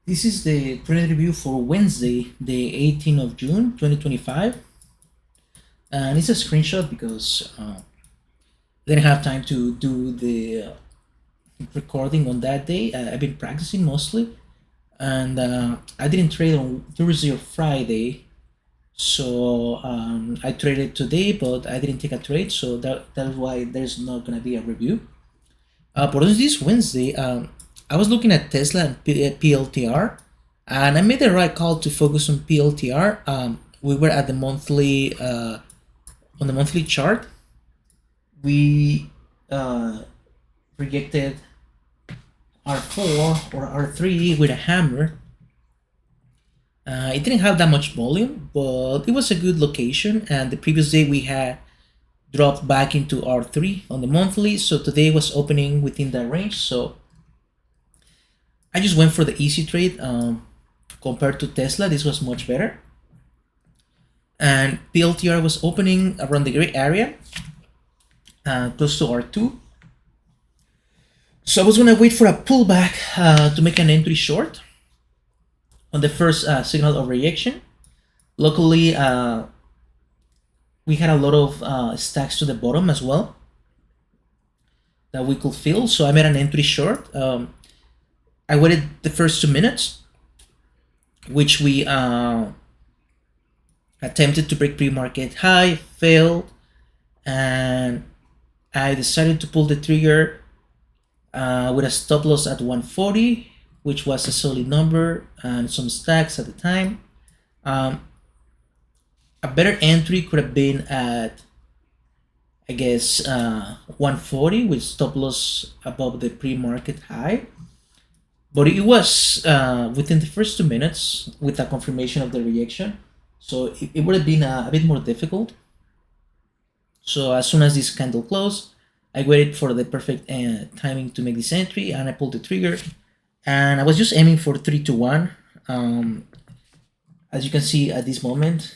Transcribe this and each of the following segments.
This is the trade review for Wednesday, the 18th of June, 2025. And it's a screenshot because I didn't have time to do the recording on that day. I've been practicing mostly, and I didn't trade on Thursday or Friday. So I traded today, but I didn't take a trade, so that's why there's not gonna be a review. But on this Wednesday, I was looking at Tesla and PLTR, and I made the right call to focus on PLTR. We were at the monthly on the monthly chart. We rejected R4 or R3 with a hammer. It didn't have that much volume, but it was a good location. And the previous day we had dropped back into R3 on the monthly, so today was opening within that range. So I just went for the easy trade. Compared to Tesla, this was much better. And PLTR was opening around the gray area, close to R2. So I was gonna wait for a pullback to make an entry short on the first signal of rejection. Luckily, we had a lot of stacks to the bottom as well that we could fill. So I made an entry short. I waited the first 2 minutes, which we attempted to break pre-market high, failed, and I decided to pull the trigger with a stop loss at 140, which was a solid number and some stacks at the time. A better entry could have been at, I guess, 140 with stop loss above the pre-market high. But it was within the first 2 minutes with a confirmation of the rejection. So it would have been a bit more difficult. So as soon as this candle closed, I waited for the perfect timing to make this entry, and I pulled the trigger. And I was just aiming for 3 to 1. As you can see at this moment,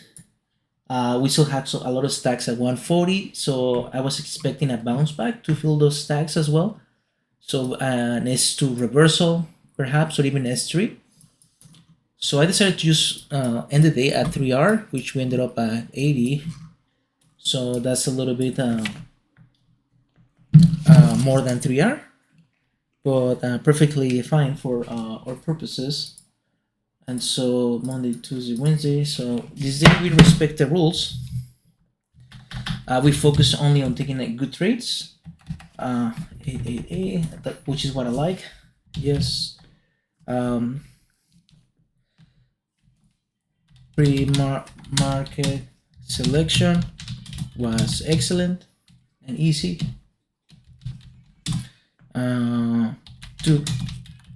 we still had a lot of stacks at 140. So I was expecting a bounce back to fill those stacks as well. So an S2 reversal, perhaps, or even S3. So I decided to just end the day at 3R, which we ended up at 80. So that's a little bit more than 3R, but perfectly fine for our purposes. And so Monday, Tuesday, Wednesday. So this day we respect the rules. We focus only on taking good trades. 888, which is what I like. Yes. Pre-market selection was excellent and easy. To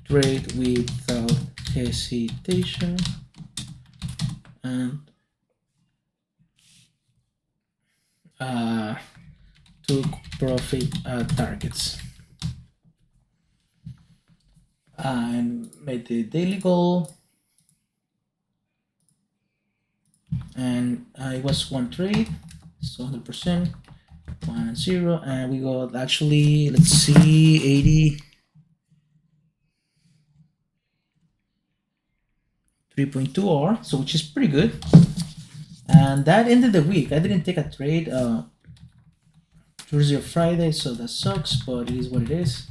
trade without hesitation and took profit targets. I made the daily goal, and it was one trade, so 100%, 1-0, and we got actually, let's see, 80. 3.2 R, so which is pretty good. And that ended the week. I didn't take a trade Thursday or Friday, so that sucks, but it is what it is.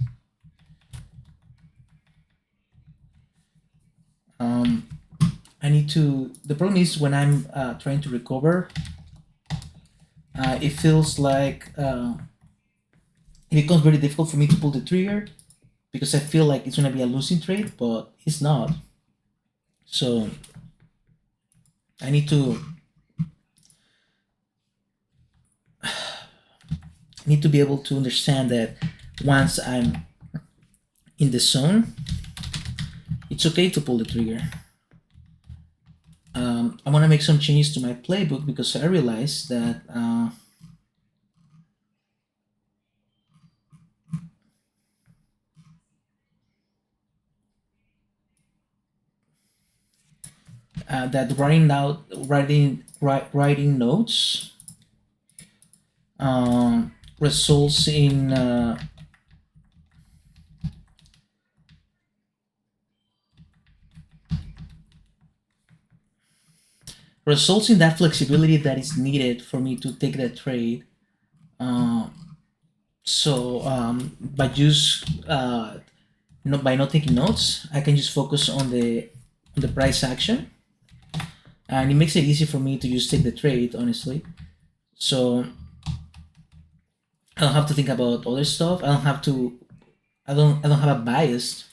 I need to. The problem is when I'm trying to recover, it feels like it becomes very difficult for me to pull the trigger because I feel like it's gonna be a losing trade, but it's not. So I need to be able to understand that once I'm in the zone, it's okay to pull the trigger. I want to make some changes to my playbook because I realized that that writing notes results in results in that flexibility that is needed for me to take that trade. Uh, by just not by not taking notes, I can just focus on the price action, and it makes it easy for me to just take the trade. Honestly, so I don't have to think about other stuff. I don't have to. I don't have a bias,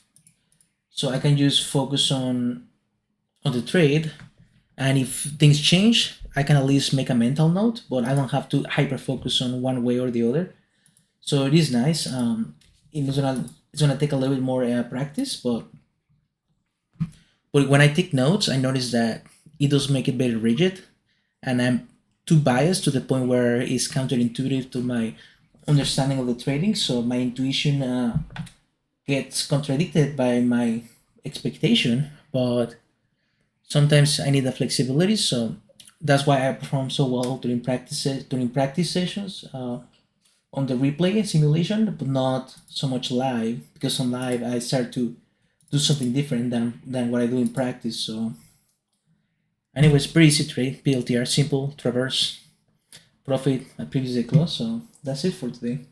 so I can just focus on the trade. And if things change, I can at least make a mental note, but I don't have to hyper focus on one way or the other. So it is nice. It's gonna take a little bit more practice, but when I take notes, I notice that it does make it very rigid, and I'm too biased to the point where it's counterintuitive to my understanding of the trading. So my intuition gets contradicted by my expectation, but sometimes I need the flexibility. So that's why I perform so well during practice sessions on the replay simulation, but not so much live, because on live I start to do something different than what I do in practice. So anyways, pretty easy trade, PLTR, simple, traverse, profit at previous day close. So that's it for today.